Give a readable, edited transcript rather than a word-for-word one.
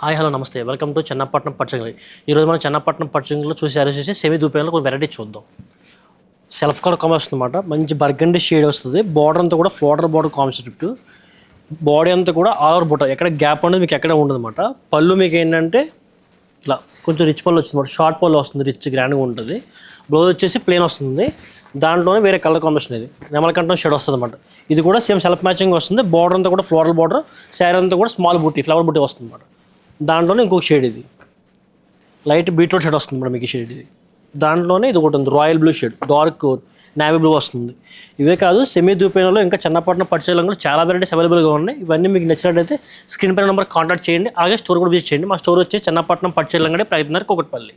Hi hello నమస్తే welcome to Chennapatnam పచ్చంగి. ఈరోజు మనం చెన్నపట్నం పచ్చంగిలో చూసి సేమీ దూపేలో కొన్ని వెరైటీ చూద్దాం. సెల్ఫ్ కలర్ కాంబినేషన్ వస్తుంది అనమాట. మంచి బర్గండి షేడ్ వస్తుంది. బార్డర్ అంతా కూడా ఫ్లోటర్ బార్డర్ కాన్సెప్ట్. బాడీ అంతా కూడా ఆల్ ఓవర్ బుట్ట, ఎక్కడ గ్యాప్ అనేది మీకు ఎక్కడ ఉండదు అనమాట. పళ్ళు మీకు ఏంటంటే ఇలా కొంచెం రిచ్ పళ్ళు వస్తుంది అనమాట. షార్ట్ పళ్ళు వస్తుంది, రిచ్ గ్రాండ్గా ఉంటుంది. బ్లౌజ్ వచ్చేసి ప్లేన్ వస్తుంది. దాంట్లోనే వేరే కలర్ కాంబినేషన్ ఇది నెమలకంఠం షేడ్ వస్తుంది అనమాట. ఇది కూడా సేమ్ సెల్ఫ్ మ్యాచింగ్ వస్తుంది. బార్డర్ అంతా కూడా ఫ్లోరల్ బార్డర్, శారీ అంతా కూడా స్మాల్ బుట్టి, ఫ్లవర్ బుట్టి వస్తుంది అనమాట. దాంట్లోనే ఇంకొక షేడ్ ఇది లైట్ బీట్రూట్ షేడ్ వస్తుంది మేడం. మీకు షేడ్ ఇది దాంట్లోనే ఇది ఒకటి ఉంది royal blue shade, dark navy blue వస్తుంది. ఇవే కాదు సెమీ దూపేనలో ఇంకా చెన్నపట్నం పట్టుచీరలు కూడా చాలా వెరైటీస్ అవైలబుల్గా ఉన్నాయి. ఇవన్నీ మీకు నచ్చినట్టయితే స్క్రీన్ పైన నెంబర్ కాంటాక్ట్ చేయండి. అలాగే స్టోర్ కూడా విజిట్ చేయండి. మా స్టోర్ వచ్చి చెన్నపట్నం పట్టుచీరలు అంగడి, ప్రయత్నానికి ఒకటిపల్లి.